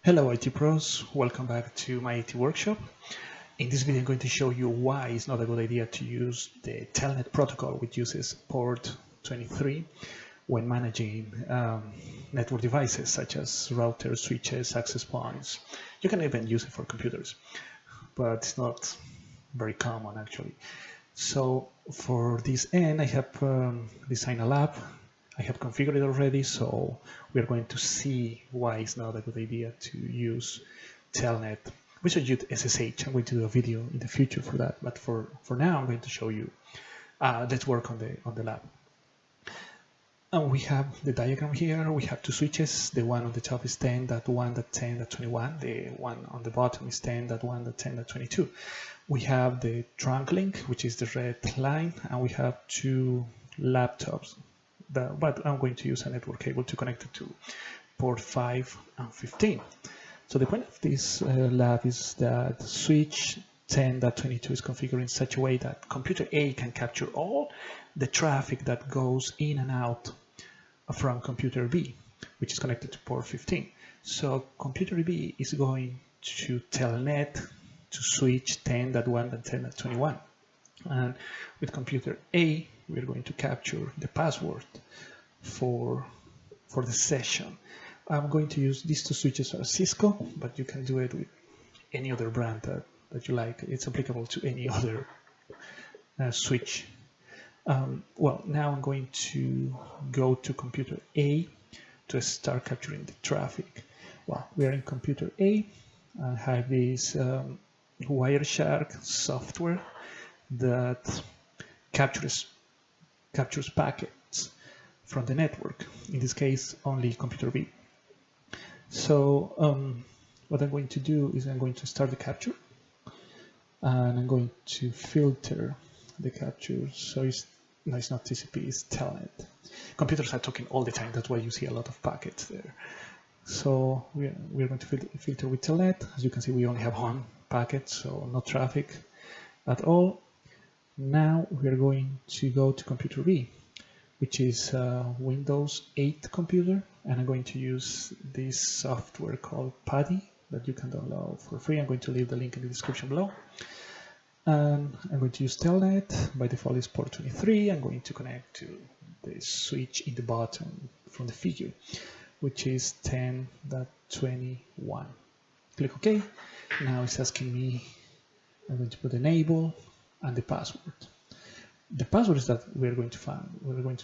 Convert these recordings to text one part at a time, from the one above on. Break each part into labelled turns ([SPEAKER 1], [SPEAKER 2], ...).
[SPEAKER 1] Hello IT pros, welcome back to my IT workshop. In this video I'm going to show you why it's not a good idea to use the Telnet protocol, which uses port 23 when managing network devices such as routers, switches, access points. You can even use it for computers, but it's not very common actually. So for this end I have designed a lab. I have configured it already, so we're going to see why it's not a good idea to use Telnet. We should use SSH. I'm going to do a video in the future for that, but for now I'm going to show you. Let's work on the lab. And we have the diagram here. We have two switches. The one on the top is 10.1.10.21. The one on the bottom is 10.1.10.22. We have the trunk link, which is the red line, and we have two laptops. But I'm going to use a network cable to connect it to port 5 and 15. So the point of this lab is that switch 10.22 is configured in such a way that computer A can capture all the traffic that goes in and out from computer B, which is connected to port 15. So computer B is going to Telnet to switch 10.1 and 10.21. And with computer A, we're going to capture the password for the session. I'm going to use these two switches for Cisco, but you can do it with any other brand that you like. It's applicable to any other switch. Well, now I'm going to go to computer A to start capturing the traffic. Well, we are in computer A. I have this Wireshark software that captures packets from the network, in this case only computer B. So what I'm going to do is I'm going to start the capture, and I'm going to filter the capture so it's not TCP, it's Telnet. Computers are talking all the time, that's why you see a lot of packets there. So we're going to filter with Telnet. As you can see, we only have one packet, so no traffic at all. Now we're going to go to computer B, which is a Windows 8 computer, and I'm going to use this software called Putty that you can download for free. I'm going to leave the link in the description below. And I'm going to use Telnet. By default is port 23. I'm going to connect to the switch in the bottom from the figure, which is 10.21. Click OK. Now it's asking me, I'm going to put enable and the password. The password is that we're going to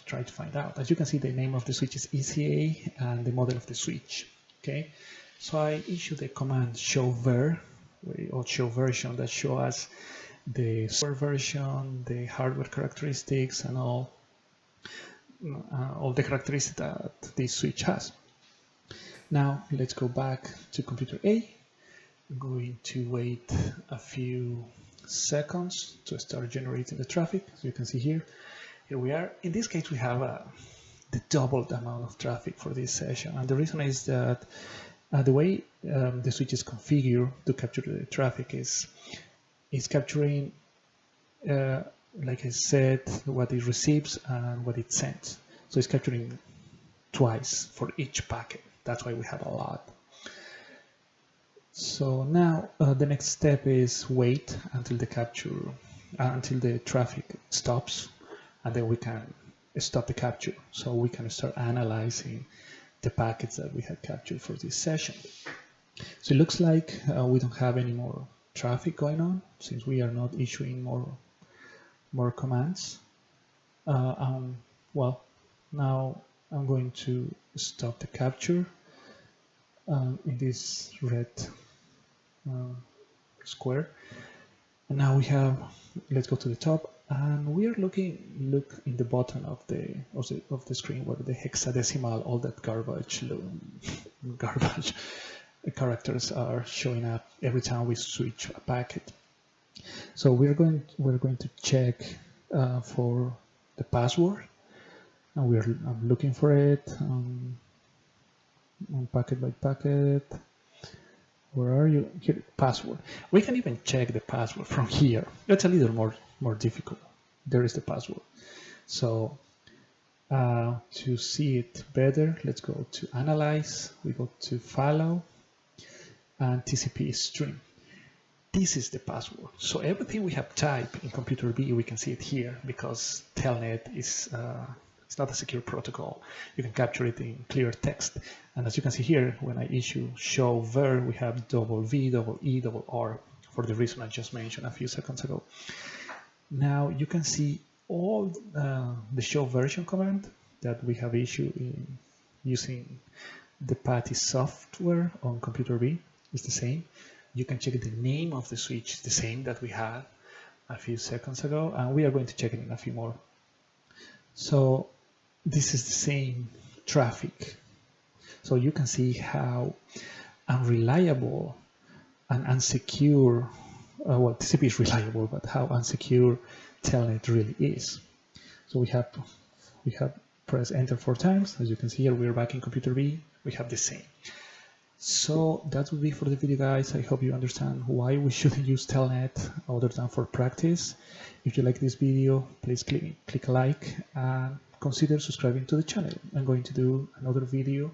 [SPEAKER 1] try to find out. As you can see, the name of the switch is ECA and the model of the switch. Okay, so I issue the command show ver or show version that show us the software version, the hardware characteristics, and all the characteristics that this switch has. Now let's go back to computer A. I'm going to wait a few seconds to start generating the traffic. As you can see here we are. In this case, we have the doubled amount of traffic for this session, and the reason is that the way the switch is configured to capture the traffic is capturing, like I said, what it receives and what it sends. So it's capturing twice for each packet. That's why we have a lot. So now the next step is wait until the traffic stops, and then we can stop the capture so we can start analyzing the packets that we have captured for this session. So it looks like we don't have any more traffic going on since we are not issuing more commands. Well, now I'm going to stop the capture in this red square, and now we have, let's go to the top, and we are look in the bottom of the screen where the hexadecimal, all that garbage characters are showing up every time we switch a packet. So we're going to check for the password, and I'm looking for it packet by packet. Where are you? Here, password. We can even check the password from here. It's a little more difficult. There is the password. So to see it better, let's go to Analyze. We go to Follow. and TCP stream. This is the password. So everything we have typed in computer B, we can see it here because Telnet is it's not a secure protocol. You can capture it in clear text. And as you can see here, when I issue show var, we have double V, double E, double R for the reason I just mentioned a few seconds ago. Now you can see all the show version command that we have issued in using the Putty software on computer B is the same. You can check the name of the switch, the same that we had a few seconds ago, and we are going to check it in a few more. So this is the same traffic. So you can see how unreliable and unsecure, well, TCP is reliable, but how unsecure Telnet really is. So we have pressed enter 4 times. As you can see here, we're back in computer B. We have the same. So that would be for the video, guys. I hope you understand why we shouldn't use Telnet other than for practice. If you like this video, please click like and consider subscribing to the channel. I'm going to do another video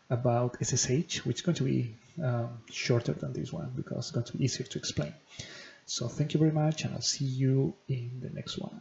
[SPEAKER 1] about SSH, which is going to be shorter than this one because it's going to be easier to explain. So thank you very much, and I'll see you in the next one.